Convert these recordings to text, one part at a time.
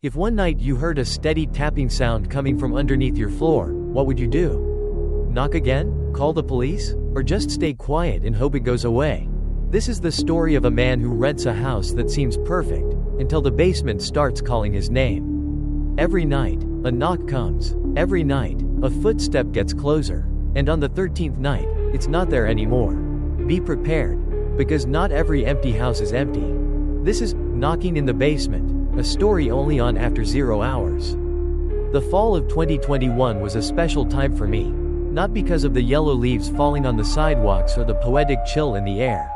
If one night you heard a steady tapping sound coming from underneath your floor, what would you do? Knock again? Call the police? Or just stay quiet and hope it goes away? This is the story of a man who rents a house that seems perfect, until the basement starts calling his name. Every night, a knock comes. Every night, a footstep gets closer. And on the 13th night, it's not there anymore. Be prepared, because not every empty house is empty. This is Knocking in the Basement, a story only on After 0 Hours. The fall of 2021 was a special time for me, not because of the yellow leaves falling on the sidewalks or the poetic chill in the air,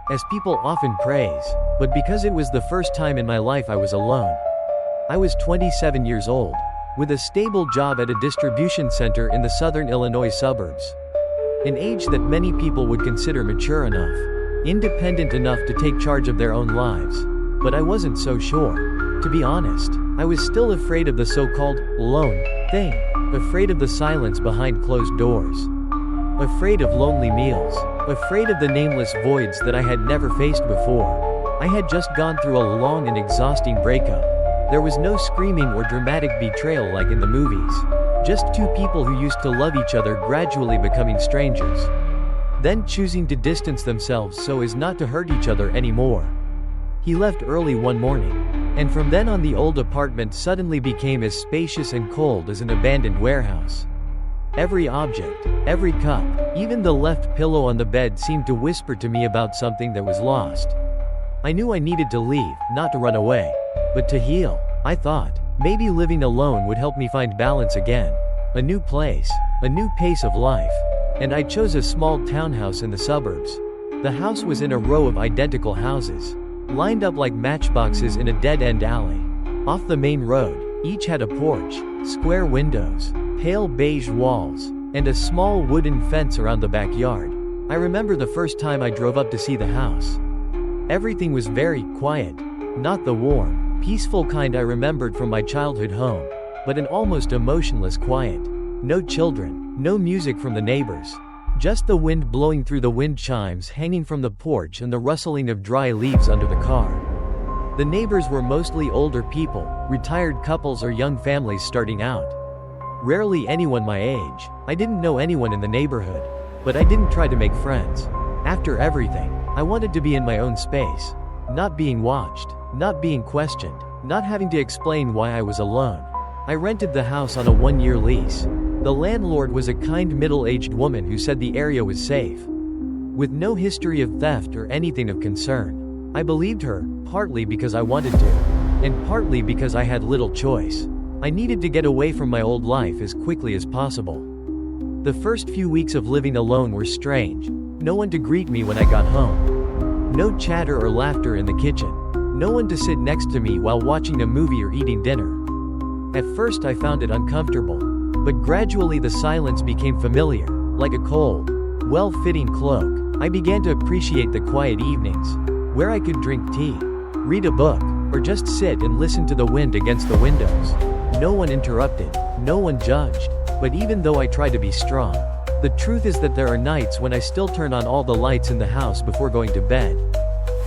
as people often praise, but because it was the first time in my life I was alone. I was 27 years old, with a stable job at a distribution center in the southern Illinois suburbs. An age that many people would consider mature enough, independent enough to take charge of their own lives. But I wasn't so sure. To be honest, I was still afraid of the so-called alone thing, afraid of the silence behind closed doors, afraid of lonely meals, afraid of the nameless voids that I had never faced before. I had just gone through a long and exhausting breakup. There was no screaming or dramatic betrayal like in the movies. Just two people who used to love each other gradually becoming strangers, then choosing to distance themselves so as not to hurt each other anymore. He left early one morning, and from then on the old apartment suddenly became as spacious and cold as an abandoned warehouse. Every object, every cup, even the left pillow on the bed seemed to whisper to me about something that was lost. I knew I needed to leave, not to run away, but to heal. I thought, maybe living alone would help me find balance again. A new place, a new pace of life. And I chose a small townhouse in the suburbs. The house was in a row of identical houses, lined up like matchboxes in a dead-end alley. Off the main road, each had a porch, square windows, pale beige walls, and a small wooden fence around the backyard. I remember the first time I drove up to see the house. Everything was very quiet, not the warm, peaceful kind I remembered from my childhood home, but an almost emotionless quiet. No children, no music from the neighbors. Just the wind blowing through the wind chimes hanging from the porch and the rustling of dry leaves under the car. The neighbors were mostly older people, retired couples or young families starting out. Rarely anyone my age. I didn't know anyone in the neighborhood, but I didn't try to make friends. After everything, I wanted to be in my own space. Not being watched, not being questioned, not having to explain why I was alone. I rented the house on a 1-year lease. The landlord was a kind middle-aged woman who said the area was safe, with no history of theft or anything of concern. I believed her, partly because I wanted to, and partly because I had little choice. I needed to get away from my old life as quickly as possible. The first few weeks of living alone were strange. No one to greet me when I got home. No chatter or laughter in the kitchen. No one to sit next to me while watching a movie or eating dinner. At first I found it uncomfortable, but gradually the silence became familiar, like a cold, well-fitting cloak. I began to appreciate the quiet evenings, where I could drink tea, read a book, or just sit and listen to the wind against the windows. No one interrupted, no one judged, but even though I try to be strong, the truth is that there are nights when I still turn on all the lights in the house before going to bed.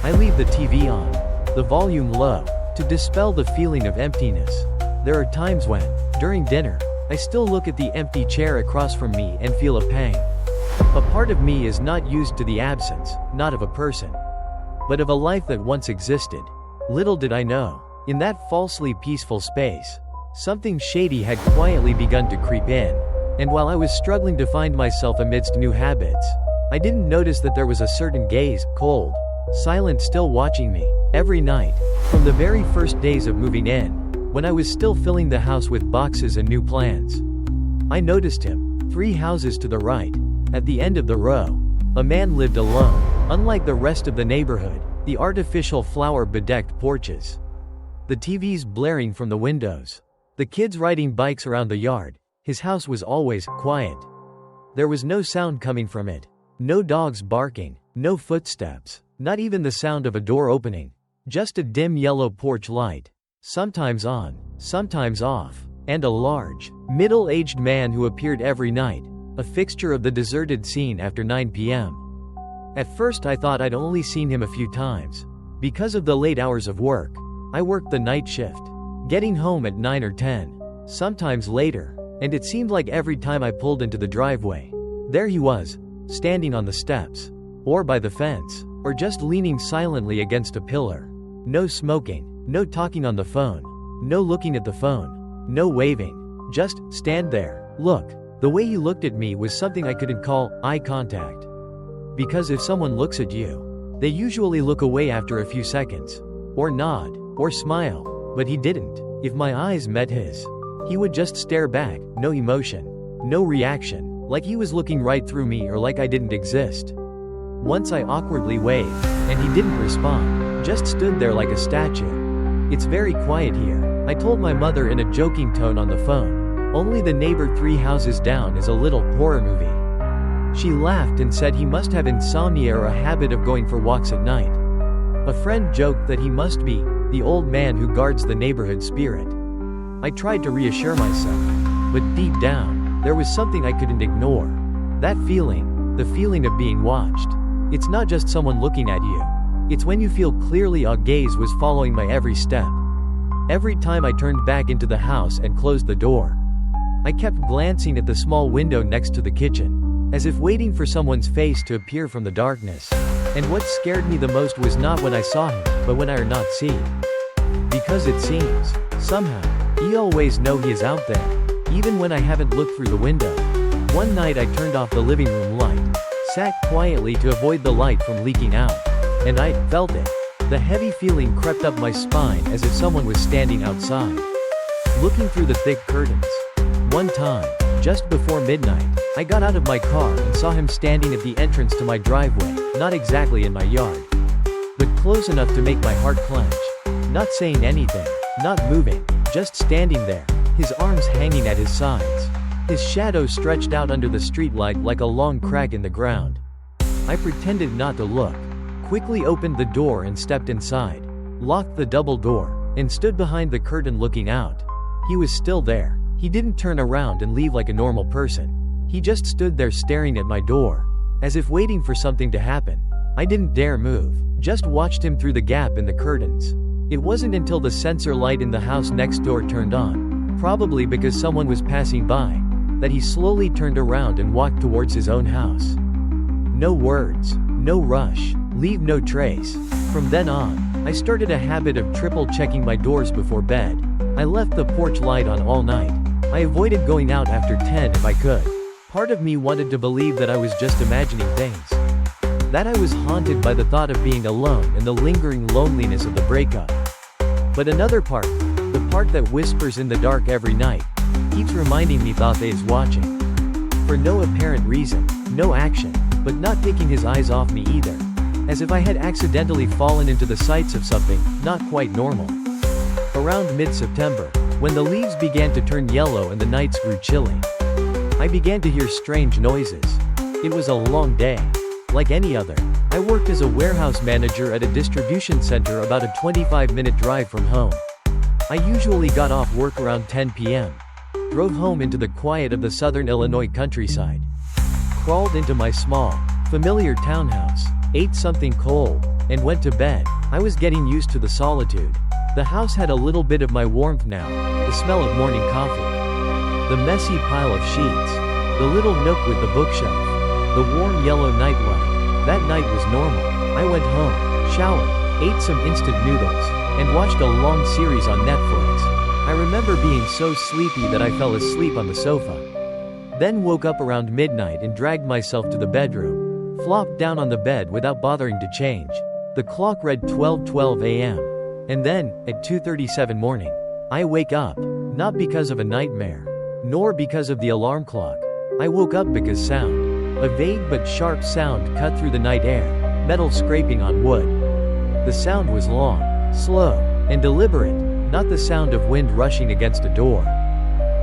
I leave the TV on, the volume low, to dispel the feeling of emptiness. There are times when, during dinner, I still look at the empty chair across from me and feel a pang. A part of me is not used to the absence, not of a person, but of a life that once existed. Little did I know, in that falsely peaceful space, something shady had quietly begun to creep in. And while I was struggling to find myself amidst new habits, I didn't notice that there was a certain gaze, cold, silent, still watching me. Every night, from the very first days of moving in, when I was still filling the house with boxes and new plans, I noticed him. 3 houses to the right, at the end of the row, a man lived alone. Unlike the rest of the neighborhood, the artificial flower-bedecked porches, the TVs blaring from the windows, the kids riding bikes around the yard, his house was always quiet. There was no sound coming from it. No dogs barking, no footsteps, not even the sound of a door opening. Just a dim yellow porch light, sometimes on, sometimes off, and a large, middle-aged man who appeared every night, a fixture of the deserted scene after 9 p.m. At first I thought I'd only seen him a few times. Because of the late hours of work, I worked the night shift. getting home at 9 or 10, sometimes later, and it seemed like every time I pulled into the driveway, there he was, standing on the steps, or by the fence, or just leaning silently against a pillar. No smoking, no talking on the phone, no looking at the phone, no waving, just stand there, look. The way he looked at me was something I couldn't call eye contact. Because if someone looks at you, they usually look away after a few seconds, or nod, or smile, but he didn't. If my eyes met his, he would just stare back, no emotion, no reaction, like he was looking right through me or like I didn't exist. Once I awkwardly waved, and he didn't respond, just stood there like a statue. It's very quiet here, I told my mother in a joking tone on the phone. Only the neighbor 3 houses down is a little horror movie. She laughed and said he must have insomnia or a habit of going for walks at night. A friend joked that he must be the old man who guards the neighborhood spirit. I tried to reassure myself, but deep down, there was something I couldn't ignore. That feeling, the feeling of being watched. It's not just someone looking at you. It's when you feel clearly a gaze was following my every step. Every time I turned back into the house and closed the door, I kept glancing at the small window next to the kitchen, as if waiting for someone's face to appear from the darkness. And what scared me the most was not when I saw him, but when I did not see. Because it seems, somehow, he always knows he is out there, even when I haven't looked through the window. One night I turned off the living room light, sat quietly to avoid the light from leaking out, and I felt it. The heavy feeling crept up my spine as if someone was standing outside, looking through the thick curtains. One time, just before midnight, I got out of my car and saw him standing at the entrance to my driveway, not exactly in my yard, but close enough to make my heart clench. Not saying anything, not moving, just standing there, his arms hanging at his sides. His shadow stretched out under the streetlight like a long crack in the ground. I pretended not to look, quickly opened the door and stepped inside, locked the double door, and stood behind the curtain looking out. He was still there. He didn't turn around and leave like a normal person. He just stood there staring at my door, as if waiting for something to happen. I didn't dare move, just watched him through the gap in the curtains. It wasn't until the sensor light in the house next door turned on, probably because someone was passing by, that he slowly turned around and walked towards his own house. No words, no rush, leave no trace. From then on, I started a habit of triple checking my doors before bed. I left the porch light on all night. I avoided going out after 10 if I could. Part of me wanted to believe that I was just imagining things, that I was haunted by the thought of being alone and the lingering loneliness of the breakup. But another part, the part that whispers in the dark every night, keeps reminding me that they is watching. For no apparent reason, no action, but not taking his eyes off me either. As if I had accidentally fallen into the sights of something not quite normal. Around mid-September, when the leaves began to turn yellow and the nights grew chilly, I began to hear strange noises. It was a long day. Like any other. I worked as a warehouse manager at a distribution center about a 25-minute drive from home. I usually got off work around 10 p.m. Drove home into the quiet of the southern Illinois countryside. Crawled into my small, familiar townhouse, ate something cold, and went to bed. I was getting used to the solitude. The house had a little bit of my warmth now, the smell of morning coffee, the messy pile of sheets, the little nook with the bookshelf, the warm yellow nightlight. That night was normal. I went home, showered, ate some instant noodles, and watched a long series on Netflix. I remember being so sleepy that I fell asleep on the sofa. Then woke up around midnight and dragged myself to the bedroom, flopped down on the bed without bothering to change. The clock read 12:12 a.m. And then, at 2:37 morning, I wake up, not because of a nightmare, nor because of the alarm clock. I woke up because sound. A vague but sharp sound cut through the night air, metal scraping on wood. The sound was long, slow, and deliberate, not the sound of wind rushing against a door.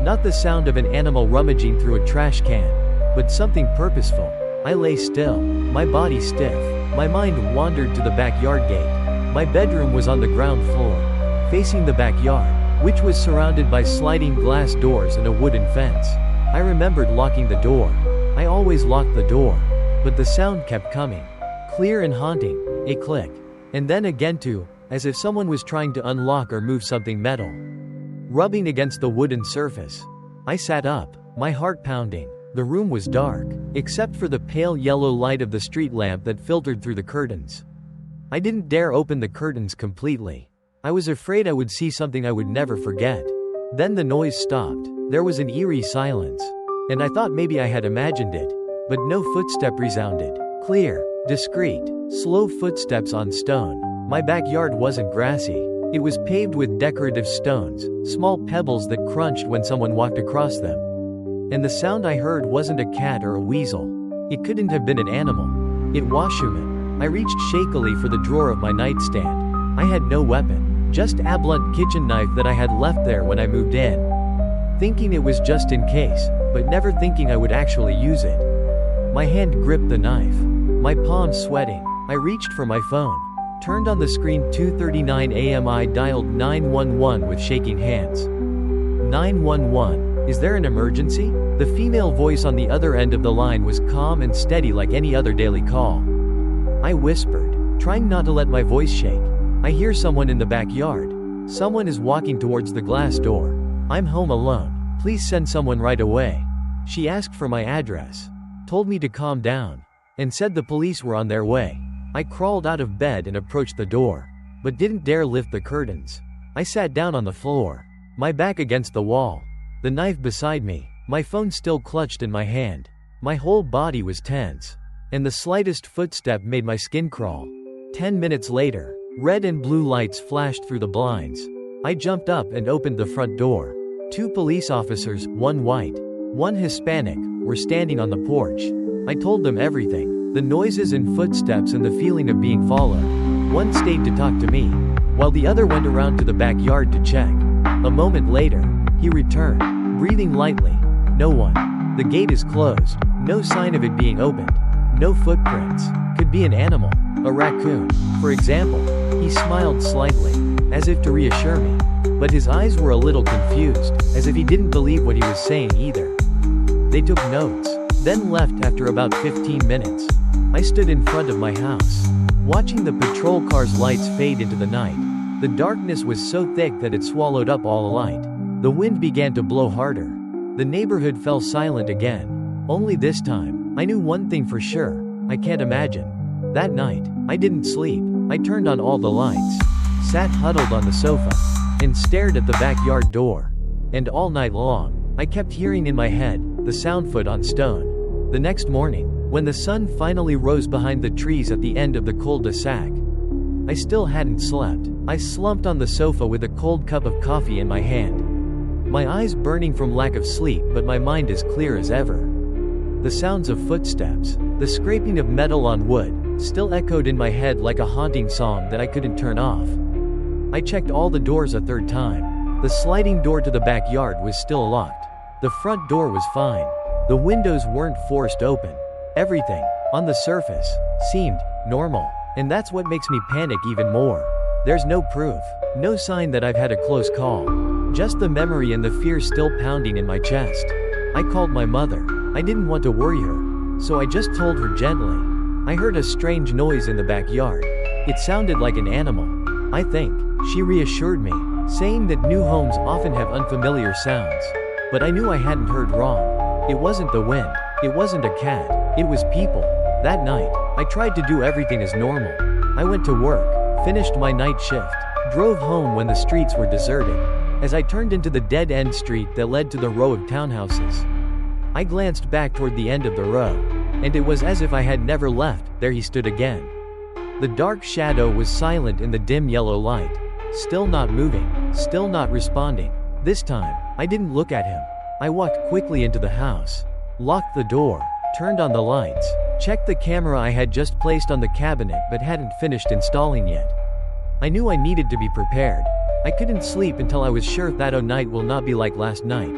Not the sound of an animal rummaging through a trash can, but something purposeful. I lay still, my body stiff, my mind wandered to the backyard gate. My bedroom was on the ground floor, facing the backyard, which was surrounded by sliding glass doors and a wooden fence. I remembered locking the door. I always locked the door, but the sound kept coming, clear and haunting, a click, and then again too, as if someone was trying to unlock or move something metal. rubbing against the wooden surface. I sat up, my heart pounding. The room was dark, except for the pale yellow light of the street lamp that filtered through the curtains. I didn't dare open the curtains completely. I was afraid I would see something I would never forget. Then the noise stopped. There was an eerie silence. And I thought maybe I had imagined it. But no footstep resounded. Clear, discreet, slow footsteps on stone. My backyard wasn't grassy. It was paved with decorative stones, small pebbles that crunched when someone walked across them. And the sound I heard wasn't a cat or a weasel. It couldn't have been an animal. It was human. I reached shakily for the drawer of my nightstand. I had no weapon, just a blunt kitchen knife that I had left there when I moved in. Thinking it was just in case, but never thinking I would actually use it. My hand gripped the knife. My palms sweating. I reached for my phone. Turned on the screen 2:39 a.m. I dialed 911 with shaking hands. 911, is there an emergency? The female voice on the other end of the line was calm and steady like any other daily call. I whispered, trying not to let my voice shake. I hear someone in the backyard. Someone is walking towards the glass door. I'm home alone. Please send someone right away. She asked for my address, told me to calm down, and said the police were on their way. I crawled out of bed and approached the door, but didn't dare lift the curtains. I sat down on the floor, my back against the wall, the knife beside me, my phone still clutched in my hand. My whole body was tense, and the slightest footstep made my skin crawl. 10 minutes later, red and blue lights flashed through the blinds. I jumped up and opened the front door. 2 police officers, one white, one Hispanic, were standing on the porch. I told them everything, the noises and footsteps and the feeling of being followed. One stayed to talk to me, while the other went around to the backyard to check. A moment later, he returned, breathing lightly. No one. The gate is closed. No sign of it being opened. No footprints. Could be an animal. A raccoon, for example. He smiled slightly, as if to reassure me. But his eyes were a little confused, as if he didn't believe what he was saying either. They took notes, then left after about 15 minutes. I stood in front of my house, watching the patrol car's lights fade into the night. The darkness was so thick that it swallowed up all light. The wind began to blow harder. The neighborhood fell silent again. Only this time, I knew one thing for sure. I can't imagine. That night, I didn't sleep. I turned on all the lights, sat huddled on the sofa, and stared at the backyard door. And all night long, I kept hearing in my head the sound foot on stone. The next morning, when the sun finally rose behind the trees at the end of the cul-de-sac, I still hadn't slept. I slumped on the sofa with a cold cup of coffee in my hand. My eyes burning from lack of sleep, but my mind as clear as ever. The sounds of footsteps, the scraping of metal on wood, still echoed in my head like a haunting song that I couldn't turn off. I checked all the doors a third time. The sliding door to the backyard was still locked. The front door was fine. The windows weren't forced open. Everything, on the surface, seemed normal. And that's what makes me panic even more. There's no proof, no sign that I've had a close call. Just the memory and the fear still pounding in my chest. I called my mother. I didn't want to worry her, so I just told her gently. I heard a strange noise in the backyard. It sounded like an animal, I think. She reassured me, saying that new homes often have unfamiliar sounds. But I knew I hadn't heard wrong. It wasn't the wind. It wasn't a cat. It was people. That night, I tried to do everything as normal. I went to work, finished my night shift, drove home when the streets were deserted. As I turned into the dead-end street that led to the row of townhouses, I glanced back toward the end of the row, and it was as if I had never left. There he stood again. The dark shadow was silent in the dim yellow light, still not moving, still not responding. This time, I didn't look at him. I walked quickly into the house, locked the door, turned on the lights, checked the camera I had just placed on the cabinet but hadn't finished installing yet. I knew I needed to be prepared. I couldn't sleep until I was sure that night will not be like last night.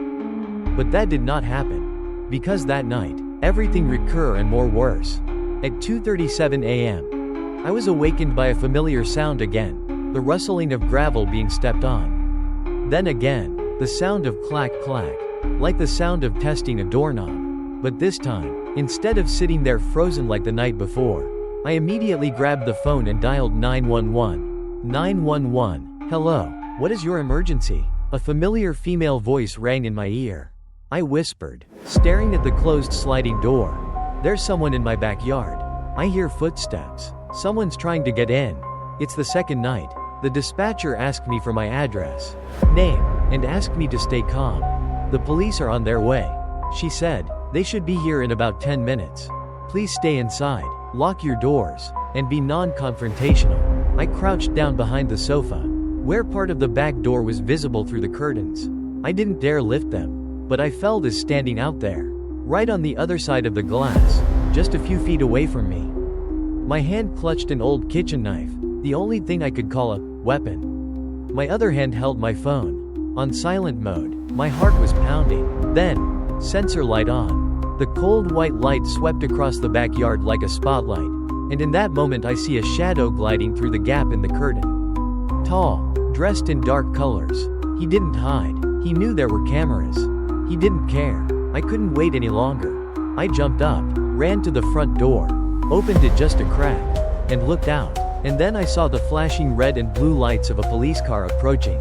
But that did not happen. Because that night, everything recurred and more worse. At 2:37 a.m., I was awakened by a familiar sound again, the rustling of gravel being stepped on. Then again, the sound of clack clack, like the sound of testing a doorknob. But this time, instead of sitting there frozen like the night before, I immediately grabbed the phone and dialed 911. 911, hello, what is your emergency? A familiar female voice rang in my ear. I whispered, staring at the closed sliding door. "There's someone in my backyard." I hear footsteps. Someone's trying to get in. It's the second night. The dispatcher asked me for my address, name, and asked me to stay calm. "The police are on their way," she said. "They should be here in about 10 minutes. Please stay inside, lock your doors, and be non-confrontational." I crouched down behind the sofa, where part of the back door was visible through the curtains. I didn't dare lift them, but I felt as standing out there, right on the other side of the glass, just a few feet away from me. My hand clutched an old kitchen knife, the only thing I could call a weapon. My other hand held my phone, on silent mode. My heart was pounding. Then, sensor light on. The cold white light swept across the backyard like a spotlight, and in that moment I see a shadow gliding through the gap in the curtain. Tall, dressed in dark colors. He didn't hide. He knew there were cameras. He didn't care. I couldn't wait any longer. I jumped up, ran to the front door, opened it just a crack, and looked out. And then I saw the flashing red and blue lights of a police car approaching.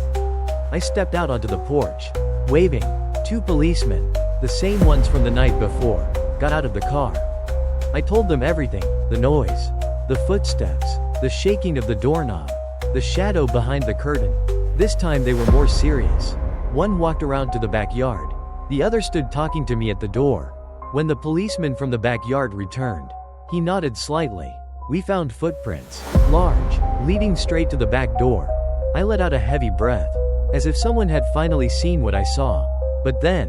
I stepped out onto the porch, waving. 2 policemen, the same ones from the night before, got out of the car. I told them everything, the noise, the footsteps, the shaking of the doorknob, the shadow behind the curtain. This time they were more serious. One walked around to the backyard. The other stood talking to me at the door. When the policeman from the backyard returned, he nodded slightly. We found footprints, large, leading straight to the back door. I let out a heavy breath, as if someone had finally seen what I saw. But then,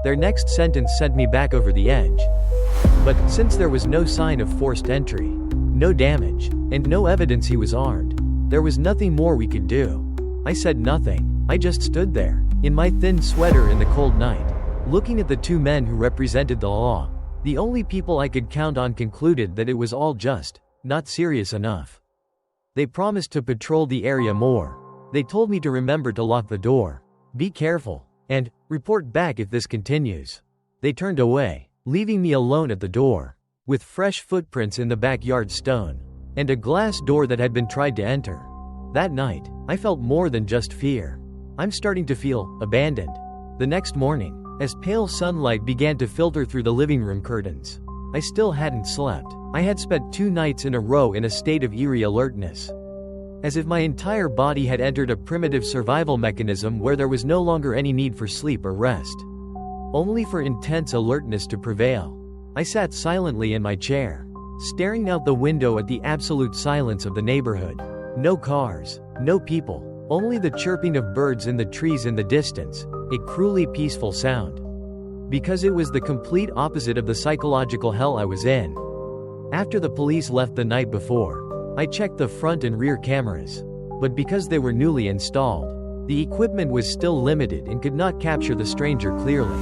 their next sentence sent me back over the edge. But since there was no sign of forced entry, no damage, and no evidence he was armed, there was nothing more we could do. I said nothing. I just stood there, in my thin sweater in the cold night, looking at the 2 men who represented the law. The only people I could count on concluded that it was all just not serious enough. They promised to patrol the area more. They told me to remember to lock the door, be careful, and report back if this continues. They turned away, leaving me alone at the door, with fresh footprints in the backyard stone, and a glass door that had been tried to enter. That night, I felt more than just fear. I'm starting to feel abandoned. The next morning, as pale sunlight began to filter through the living room curtains, I still hadn't slept. I had spent 2 nights in a row in a state of eerie alertness, as if my entire body had entered a primitive survival mechanism where there was no longer any need for sleep or rest, only for intense alertness to prevail. I sat silently in my chair, staring out the window at the absolute silence of the neighborhood. No cars, no people, only the chirping of birds in the trees in the distance, a cruelly peaceful sound. Because it was the complete opposite of the psychological hell I was in. After the police left the night before, I checked the front and rear cameras. But because they were newly installed, the equipment was still limited and could not capture the stranger clearly.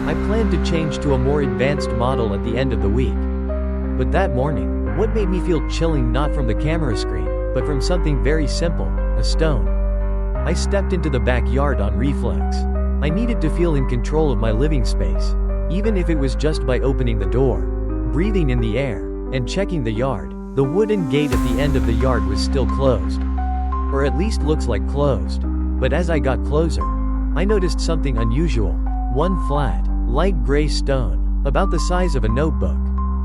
I planned to change to a more advanced model at the end of the week. But that morning, what made me feel chilling not from the camera screen, but from something very simple, a stone. I stepped into the backyard on reflex. I needed to feel in control of my living space, even if it was just by opening the door, breathing in the air, and checking the yard. The wooden gate at the end of the yard was still closed. Or at least looks like closed. But as I got closer, I noticed something unusual. One flat, light gray stone, about the size of a notebook,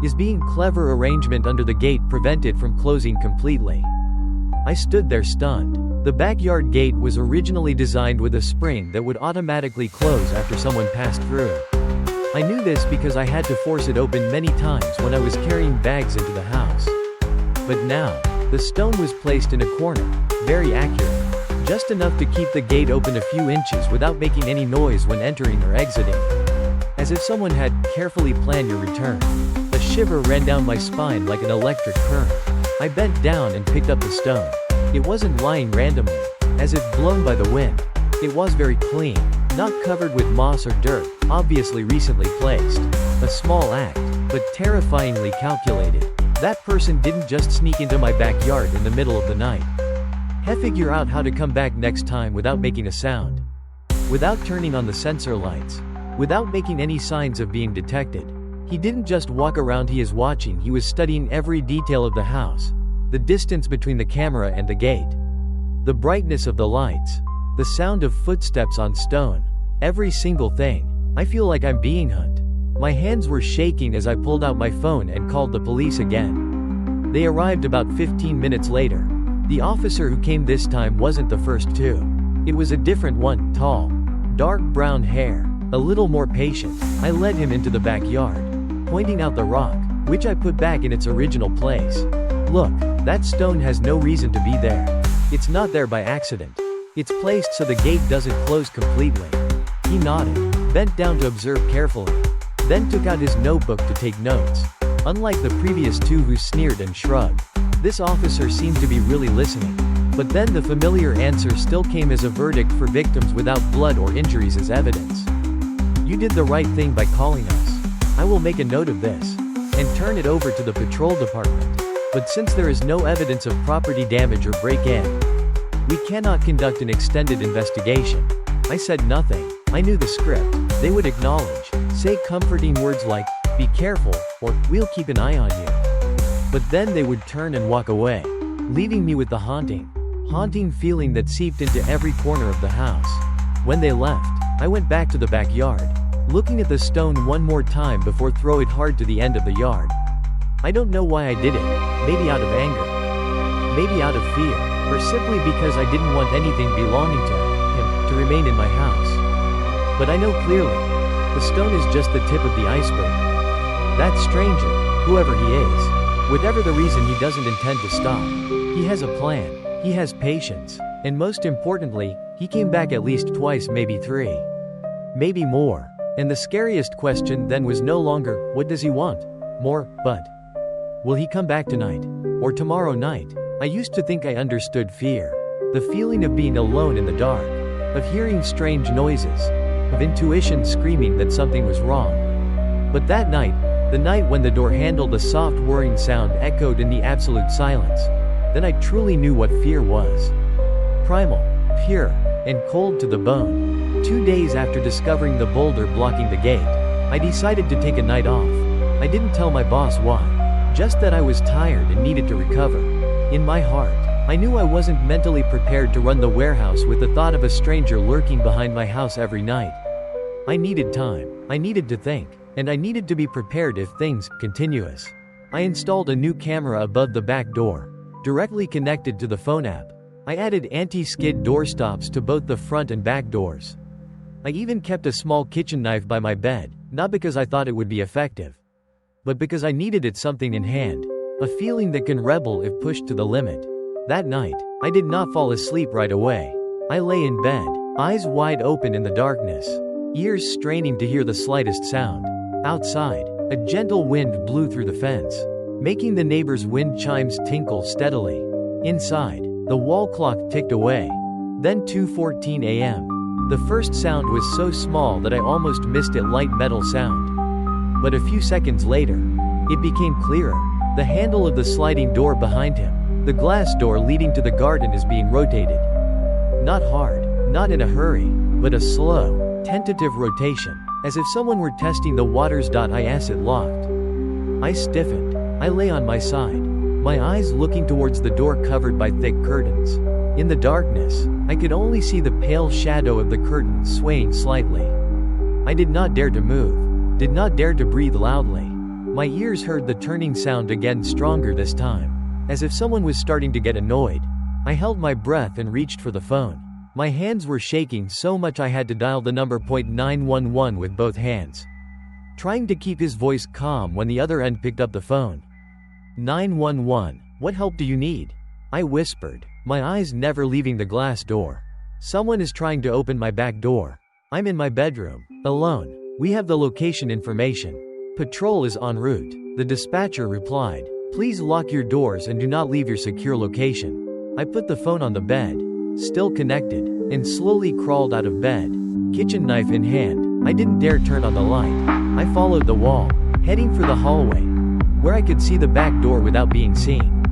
is being clever arrangement under the gate prevented from closing completely. I stood there stunned. The backyard gate was originally designed with a spring that would automatically close after someone passed through. I knew this because I had to force it open many times when I was carrying bags into the house. But now, the stone was placed in a corner, very accurate, just enough to keep the gate open a few inches without making any noise when entering or exiting. As if someone had carefully planned your return. A shiver ran down my spine like an electric current. I bent down and picked up the stone. It wasn't lying randomly, as if blown by the wind. It was very clean, not covered with moss or dirt, obviously recently placed. A small act, but terrifyingly calculated. That person didn't just sneak into my backyard in the middle of the night. Figure out how to come back next time without making a sound. Without turning on the sensor lights. Without making any signs of being detected. He didn't just walk around, he is watching, he was studying every detail of the house. The distance between the camera and the gate. The brightness of the lights. The sound of footsteps on stone. Every single thing. I feel like I'm being hunted. My hands were shaking as I pulled out my phone and called the police again. They arrived about 15 minutes later. The officer who came this time wasn't the first two. It was a different one, tall, dark brown hair, a little more patient. I led him into the backyard, pointing out the rock, which I put back in its original place. Look, that stone has no reason to be there. It's not there by accident. It's placed so the gate doesn't close completely. He nodded, bent down to observe carefully, then took out his notebook to take notes. Unlike the previous two who sneered and shrugged, this officer seemed to be really listening. But then the familiar answer still came as a verdict for victims without blood or injuries as evidence. You did the right thing by calling us. I will make a note of this and turn it over to the patrol department. But since there is no evidence of property damage or break-in, we cannot conduct an extended investigation. I said nothing. I knew the script. They would acknowledge, say comforting words like, "Be careful," or "We'll keep an eye on you." But then they would turn and walk away, leaving me with the haunting feeling that seeped into every corner of the house. When they left, I went back to the backyard, looking at the stone one more time before throwing it hard to the end of the yard. I don't know why I did it, maybe out of anger, maybe out of fear, or simply because I didn't want anything belonging to him to remain in my house. But I know clearly, the stone is just the tip of the iceberg. That stranger, whoever he is, whatever the reason, he doesn't intend to stop. He has a plan, he has patience, and most importantly, he came back at least twice, maybe three, maybe more. And the scariest question then was no longer, what does he want? More, but, will he come back tonight? Or tomorrow night? I used to think I understood fear. The feeling of being alone in the dark, of hearing strange noises, of intuition screaming that something was wrong. But that night, the night when the door handle, the soft whirring sound echoed in the absolute silence, then I truly knew what fear was. Primal, pure, and cold to the bone. 2 days after discovering the boulder blocking the gate, I decided to take a night off. I didn't tell my boss why, just that I was tired and needed to recover. In my heart, I knew I wasn't mentally prepared to run the warehouse with the thought of a stranger lurking behind my house every night. I needed time, I needed to think, and I needed to be prepared if things continuous. I installed a new camera above the back door, directly connected to the phone app. I added anti-skid door stops to both the front and back doors. I even kept a small kitchen knife by my bed, not because I thought it would be effective, but because I needed it something in hand, a feeling that can rebel if pushed to the limit. That night, I did not fall asleep right away. I lay in bed, eyes wide open in the darkness, ears straining to hear the slightest sound. Outside, a gentle wind blew through the fence, making the neighbor's wind chimes tinkle steadily. Inside, the wall clock ticked away. Then 2:14 a.m. The first sound was so small that I almost missed it, light metal sound. But a few seconds later, it became clearer. The handle of the sliding door behind him, the glass door leading to the garden, is being rotated. Not hard, not in a hurry, but a slow, tentative rotation, as if someone were testing the waters. Is it locked? I stiffened. I lay on my side, my eyes looking towards the door covered by thick curtains. In the darkness, I could only see the pale shadow of the curtain swaying slightly. I did not dare to move, did not dare to breathe loudly. My ears heard the turning sound again, stronger this time, as if someone was starting to get annoyed. I held my breath and reached for the phone. My hands were shaking so much I had to dial the number .911 with both hands, trying to keep his voice calm when the other end picked up the phone. 911, what help do you need? I whispered, my eyes never leaving the glass door. Someone is trying to open my back door. I'm in my bedroom, alone. We have the location information. Patrol is en route. The dispatcher replied, please lock your doors and do not leave your secure location. I put the phone on the bed, still connected, and slowly crawled out of bed, kitchen knife in hand. I didn't dare turn on the light. I followed the wall, heading for the hallway, where I could see the back door without being seen.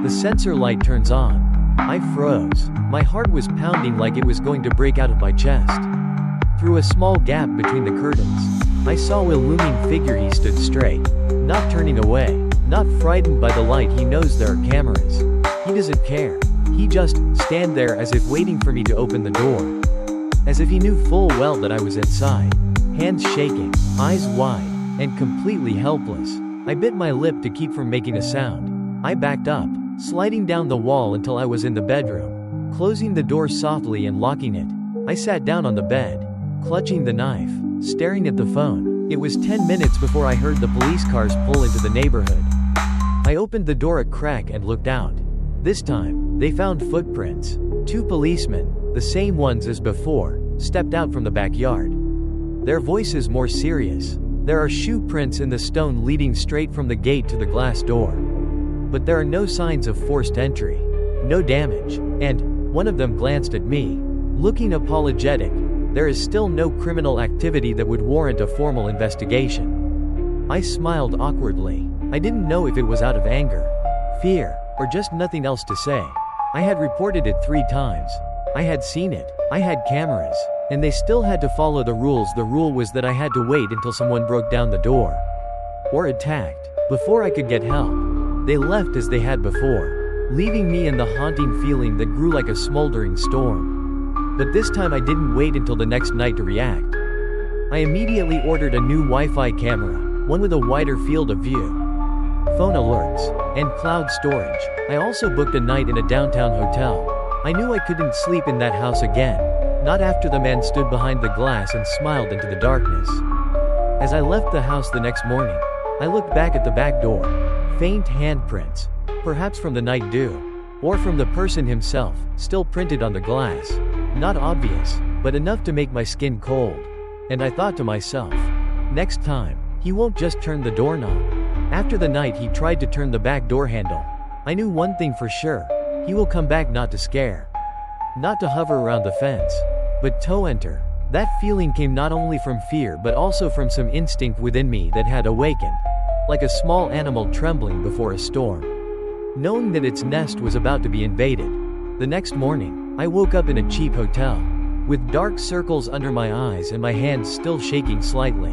The sensor light turns on. I froze. My heart was pounding like it was going to break out of my chest. Through a small gap between the curtains, I saw a looming figure. He stood straight, not turning away, not frightened by the light. He knows there are cameras. He doesn't care. He just stand there as if waiting for me to open the door. As if he knew full well that I was inside. Hands shaking, eyes wide, and completely helpless. I bit my lip to keep from making a sound. I backed up, sliding down the wall until I was in the bedroom. Closing the door softly and locking it. I sat down on the bed, clutching the knife, staring at the phone. It was 10 minutes before I heard the police cars pull into the neighborhood. I opened the door a crack and looked out. This time, they found footprints. 2 policemen, the same ones as before, stepped out from the backyard. Their voices more serious. There are shoe prints in the stone leading straight from the gate to the glass door. But there are no signs of forced entry. No damage. And one of them glanced at me, looking apologetic. There is still no criminal activity that would warrant a formal investigation. I smiled awkwardly. I didn't know if it was out of anger, fear, or just nothing else to say. I had reported it 3 times. I had seen it. I had cameras. And they still had to follow the rules. The rule was that I had to wait until someone broke down the door. Or attacked. Before I could get help. They left as they had before, leaving me in the haunting feeling that grew like a smoldering storm. But this time I didn't wait until the next night to react. I immediately ordered a new Wi-Fi camera, one with a wider field of view, phone alerts, and cloud storage. I also booked a night in a downtown hotel. I knew I couldn't sleep in that house again, not after the man stood behind the glass and smiled into the darkness. As I left the house the next morning, I looked back at the back door. Faint handprints, perhaps from the night dew, or from the person himself, still printed on the glass. Not obvious, but enough to make my skin cold. And I thought to myself, next time, he won't just turn the doorknob. After the night he tried to turn the back door handle, I knew one thing for sure. He will come back not to scare. Not to hover around the fence, but to enter. That feeling came not only from fear but also from some instinct within me that had awakened. Like a small animal trembling before a storm, knowing that its nest was about to be invaded. The next morning, I woke up in a cheap hotel, with dark circles under my eyes and my hands still shaking slightly.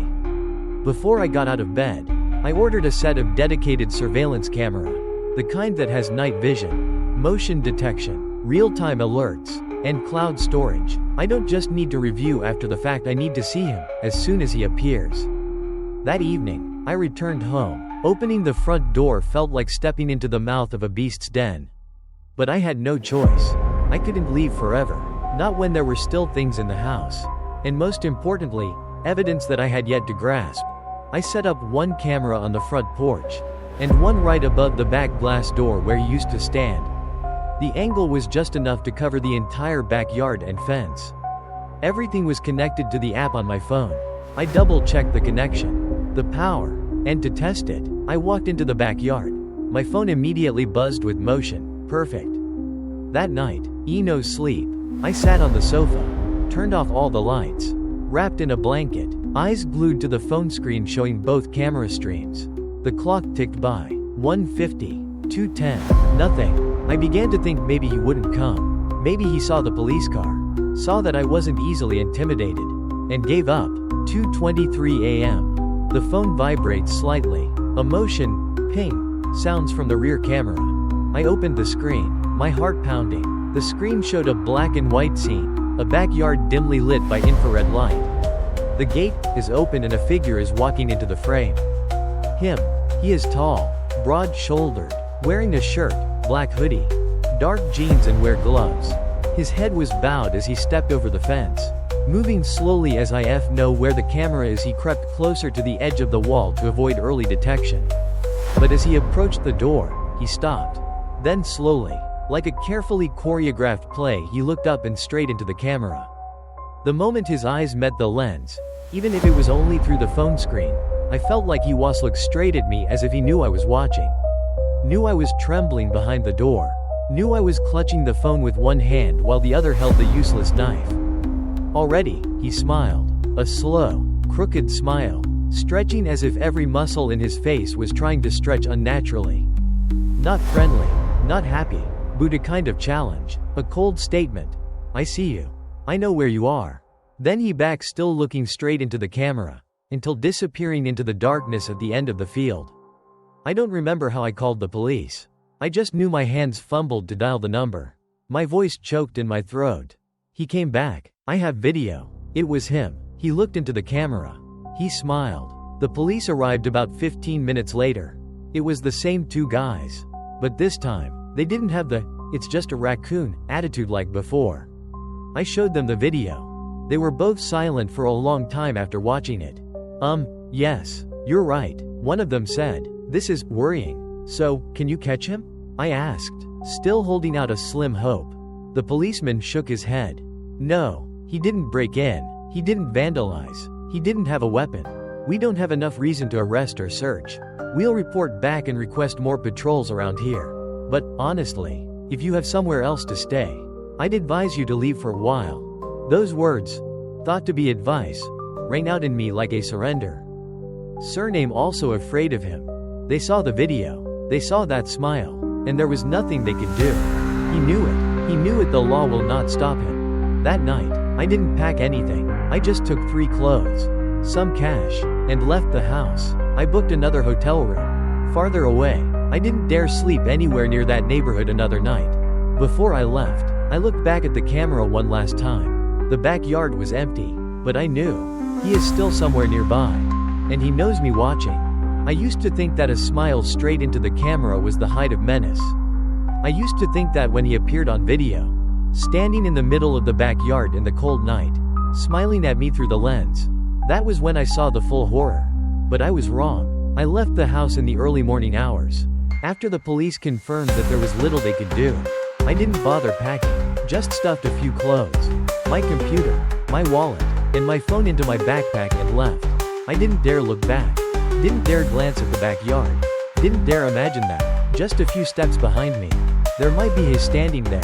Before I got out of bed, I ordered a set of dedicated surveillance camera, the kind that has night vision, motion detection, real-time alerts, and cloud storage. I don't just need to review after the fact, I need to see him as soon as he appears. That evening, I returned home. Opening the front door felt like stepping into the mouth of a beast's den. But I had no choice. I couldn't leave forever. Not when there were still things in the house. And most importantly, evidence that I had yet to grasp. I set up one camera on the front porch, and one right above the back glass door where he used to stand. The angle was just enough to cover the entire backyard and fence. Everything was connected to the app on my phone. I double-checked the connection, the power, and to test it, I walked into the backyard. My phone immediately buzzed with motion. Perfect. That night, no sleep. I sat on the sofa, turned off all the lights, wrapped in a blanket, eyes glued to the phone screen showing both camera streams. The clock ticked by. 1:50, 2:10, nothing. I began to think maybe he wouldn't come. Maybe he saw the police car, saw that I wasn't easily intimidated, and gave up. 2:23 a.m. The phone vibrates slightly. A motion, ping, sounds from the rear camera. I opened the screen, my heart pounding. The screen showed a black and white scene, a backyard dimly lit by infrared light. The gate is open and a figure is walking into the frame. Him. He is tall, broad-shouldered, wearing a shirt, black hoodie, dark jeans and wear gloves. His head was bowed as he stepped over the fence. Moving slowly as I know where the camera is, he crept closer to the edge of the wall to avoid early detection. But as he approached the door, he stopped. Then slowly, like a carefully choreographed play, he looked up and straight into the camera. The moment his eyes met the lens, even if it was only through the phone screen, I felt like he was looked straight at me as if he knew I was watching. Knew I was trembling behind the door. Knew I was clutching the phone with one hand while the other held the useless knife. Already, he smiled. A slow, crooked smile, stretching as if every muscle in his face was trying to stretch unnaturally. Not friendly, not happy, but a kind of challenge. A cold statement. I see you. I know where you are. Then he backed, still looking straight into the camera, until disappearing into the darkness at the end of the field. I don't remember how I called the police. I just knew my hands fumbled to dial the number. My voice choked in my throat. He came back. I have video. It was him. He looked into the camera. He smiled. The police arrived about 15 minutes later. It was the same two guys. But this time, they didn't have the "it's just a raccoon" attitude like before. I showed them the video. They were both silent for a long time after watching it. Yes, you're right, one of them said. This is worrying. So, can you catch him? I asked, still holding out a slim hope. The policeman shook his head. No, he didn't break in. He didn't vandalize. He didn't have a weapon. We don't have enough reason to arrest or search. We'll report back and request more patrols around here. But, honestly, if you have somewhere else to stay, I'd advise you to leave for a while. Those words, thought to be advice, rang out in me like a surrender. Surname also afraid of him. They saw the video. They saw that smile. And there was nothing they could do. He knew it. He knew it. The law will not stop him. That night, I didn't pack anything. I just took 3 clothes, some cash, and left the house. I booked another hotel room, farther away. I didn't dare sleep anywhere near that neighborhood another night. Before I left, I looked back at the camera one last time. The backyard was empty, but I knew he is still somewhere nearby, and he knows me watching. I used to think that a smile straight into the camera was the height of menace. I used to think that when he appeared on video, standing in the middle of the backyard in the cold night, smiling at me through the lens, that was when I saw the full horror. But I was wrong. I left the house in the early morning hours. After the police confirmed that there was little they could do, I didn't bother packing, just stuffed a few clothes, my computer, my wallet, and my phone into my backpack and left. I didn't dare look back. Didn't dare glance at the backyard. Didn't dare imagine that, just a few steps behind me, there might be his standing there,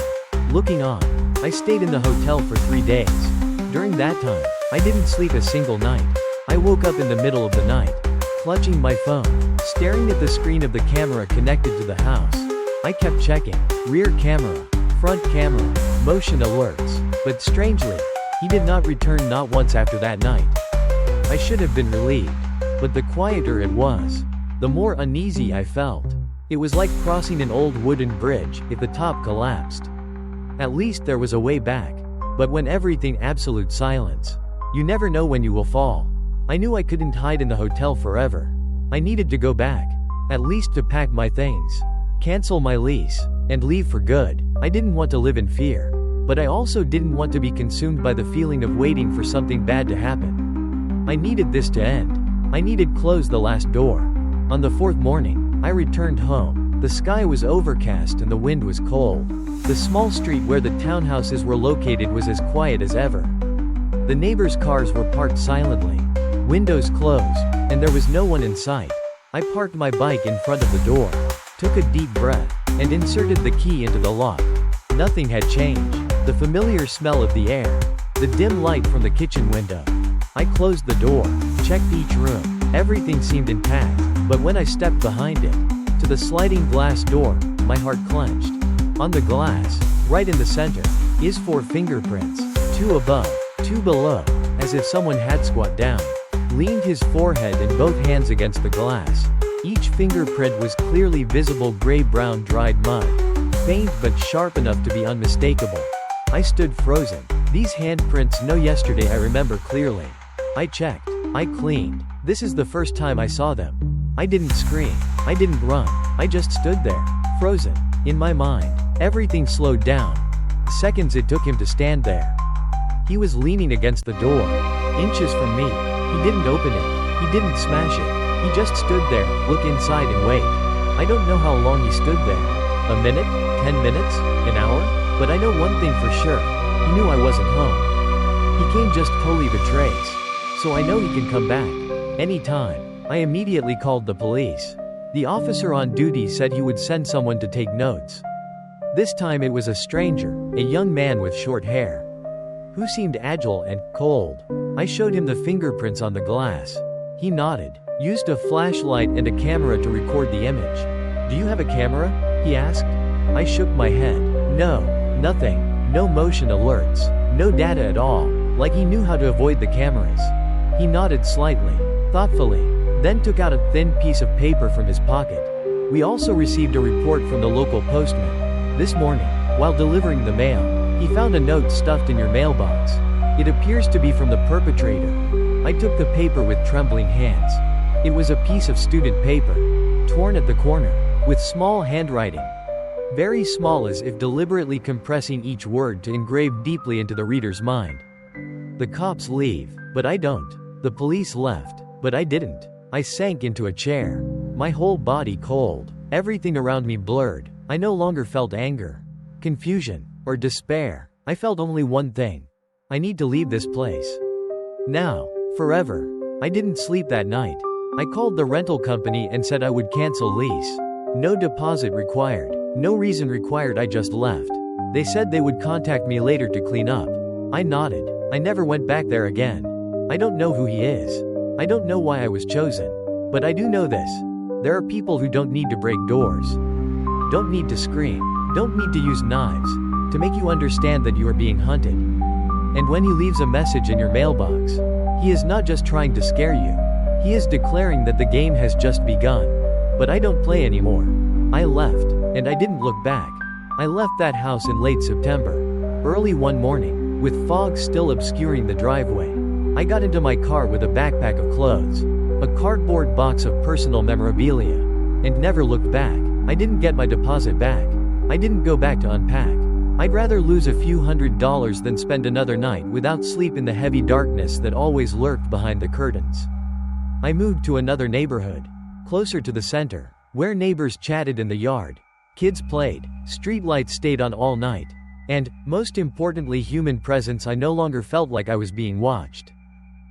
looking on. I stayed in the hotel for 3 days. During that time, I didn't sleep a single night. I woke up in the middle of the night, clutching my phone, staring at the screen of the camera connected to the house. I kept checking, rear camera, front camera, motion alerts, but strangely, he did not return not once after that night. I should have been relieved, but the quieter it was, the more uneasy I felt. It was like crossing an old wooden bridge if the top collapsed. At least there was a way back, but when everything absolute silence, you never know when you will fall. I knew I couldn't hide in the hotel forever. I needed to go back, at least to pack my things, cancel my lease, and leave for good. I didn't want to live in fear, but I also didn't want to be consumed by the feeling of waiting for something bad to happen. I needed this to end. I needed close the last door. On the 4th morning, I returned home. The sky was overcast and the wind was cold. The small street where the townhouses were located was as quiet as ever. The neighbors' cars were parked silently, windows closed, and there was no one in sight. I parked my bike in front of the door, took a deep breath, and inserted the key into the lock. Nothing had changed. The familiar smell of the air, the dim light from the kitchen window. I closed the door, checked each room. Everything seemed intact, but when I stepped behind it, to the sliding glass door, my heart clenched. On the glass, right in the center, is 4 fingerprints, 2 above, 2 below, as if someone had squat down, leaned his forehead and both hands against the glass. Each fingerprint was clearly visible gray-brown dried mud, faint but sharp enough to be unmistakable. I stood frozen. These handprints no yesterday I remember clearly. I checked. I cleaned. This is the first time I saw them. I didn't scream. I didn't run. I just stood there, frozen. In my mind, everything slowed down. The seconds it took him to stand there. He was leaning against the door, inches from me. He didn't open it. He didn't smash it. He just stood there, look inside and wait. I don't know how long he stood there. A minute? 10 minutes? An hour? But I know one thing for sure. He knew I wasn't home. He came just to leave a trace. So I know he can come back. Anytime. I immediately called the police. The officer on duty said he would send someone to take notes. This time it was a stranger, a young man with short hair, who seemed agile and cold. I showed him the fingerprints on the glass. He nodded, used a flashlight and a camera to record the image. "Do you have a camera?" he asked. I shook my head. "No, nothing. No motion alerts. No data at all." Like he knew how to avoid the cameras. He nodded slightly, thoughtfully, then took out a thin piece of paper from his pocket. "We also received a report from the local postman. This morning, While delivering the mail, he found a note stuffed in your mailbox. It appears to be from the perpetrator. I took the paper with trembling hands. It was a piece of student paper, torn at the corner, with small handwriting. Very small, as if deliberately compressing each word to engrave deeply into the reader's mind. The cops leave, but I don't. The police left, but I didn't. I sank into a chair. My whole body cold. Everything around me blurred. I no longer felt anger, confusion, or despair. I felt only one thing. I need to leave this place. Now. Forever. I didn't sleep that night. I called the rental company and said I would cancel lease. No deposit required. No reason required, I just left. They said they would contact me later to clean up. I nodded. I never went back there again. I don't know who he is. I don't know why I was chosen. But I do know this. There are people who don't need to break doors. Don't need to scream. Don't need to use knives. To make you understand that you are being hunted. And when he leaves a message in your mailbox, he is not just trying to scare you. He is declaring that the game has just begun. But I don't play anymore. I left, and I didn't look back. I left that house in late September. Early one morning, with fog still obscuring the driveway, I got into my car with a backpack of clothes, a cardboard box of personal memorabilia, and never looked back. I didn't get my deposit back. I didn't go back to unpack. I'd rather lose a few $100s than spend another night without sleep in the heavy darkness that always lurked behind the curtains. I moved to another neighborhood, closer to the center, where neighbors chatted in the yard, kids played, streetlights stayed on all night, and, most importantly, human presence. I no longer felt like I was being watched.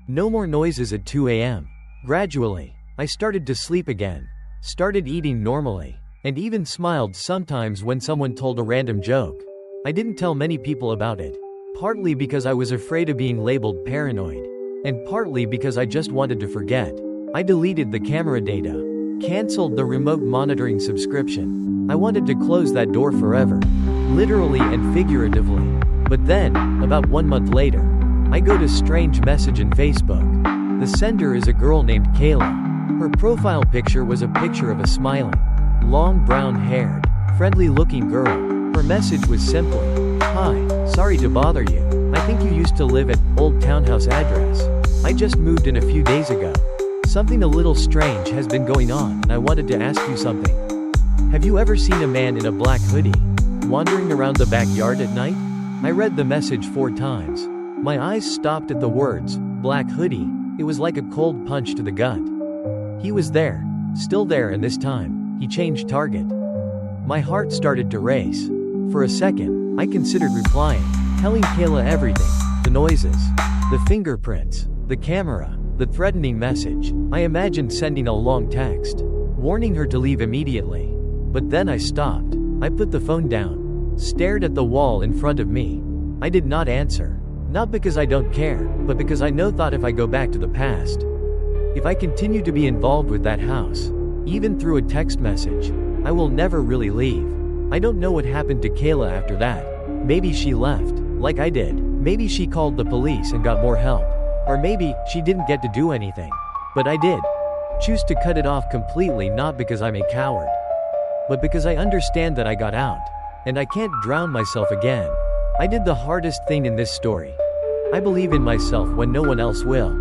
No more noises at 2 a.m. Gradually, I started to sleep again, started eating normally, and even smiled sometimes when someone told a random joke. I didn't tell many people about it, partly because I was afraid of being labeled paranoid, and partly because I just wanted to forget. I deleted the camera data, canceled the remote monitoring subscription. I wanted to close that door forever, literally and figuratively. But then, about 1 month later, I got a strange message in Facebook. The sender is a girl named Kayla. Her profile picture was a picture of a smiling, long brown-haired, friendly-looking girl. Her message was simply, "Hi, sorry to bother you. I think you used to live at old townhouse address. I just moved in a few days ago. Something a little strange has been going on, and I wanted to ask you something. Have you ever seen a man in a black hoodie wandering around the backyard at night?" I read the message 4 times. My eyes stopped at the words, "black hoodie." It was like a cold punch to the gut. He was there, still there, and this time, he changed target. My heart started to race. For a second, I considered replying, telling Kayla everything, the noises, the fingerprints, the camera, the threatening message. I imagined sending a long text, warning her to leave immediately. But then I stopped. I put the phone down, stared at the wall in front of me. I did not answer. Not because I don't care, but because I thought if I go back to the past, if I continue to be involved with that house, even through a text message, I will never really leave. I don't know what happened to Kayla after that. Maybe she left, like I did. Maybe she called the police and got more help. Or maybe she didn't get to do anything. But I did choose to cut it off completely, not because I'm a coward, but because I understand that I got out, and I can't drown myself again. I did the hardest thing in this story. I believe in myself when no one else will.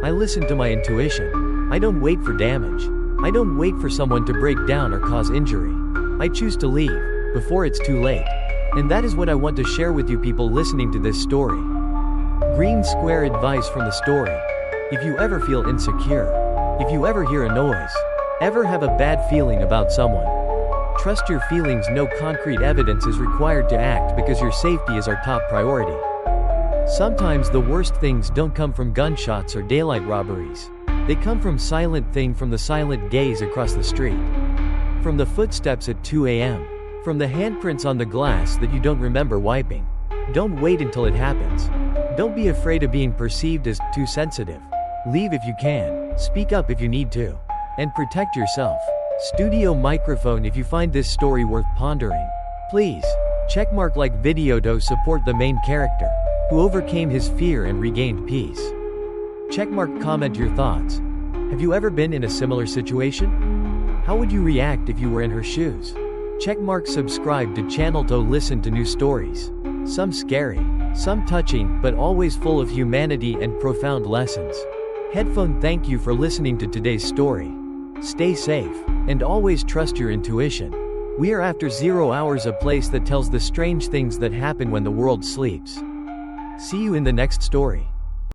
I listen to my intuition. I don't wait for damage. I don't wait for someone to break down or cause injury. I choose to leave before it's too late. And that is what I want to share with you people listening to this story. Green square advice from the story. If you ever feel insecure, if you ever hear a noise, ever have a bad feeling about someone, trust your feelings. No concrete evidence is required to act because your safety is our top priority. Sometimes the worst things don't come from gunshots or daylight robberies. They come from silent thing, from the silent gaze across the street, from the footsteps at 2 a.m., from the handprints on the glass that you don't remember wiping. Don't wait until it happens. Don't be afraid of being perceived as too sensitive. Leave if you can, speak up if you need to, and protect yourself. Studio microphone. If you find this story worth pondering, please checkmark like video to support the main character, who overcame his fear and regained peace. Checkmark. Comment your thoughts. Have you ever been in a similar situation? How would you react if you were in her shoes? Checkmark subscribe to channel to listen to new stories. Some scary, some touching, but always full of humanity and profound lessons. Headphone, thank you for listening to today's story. Stay safe, and always trust your intuition. We are after 0 hours, a place that tells the strange things that happen when the world sleeps. See you in the next story.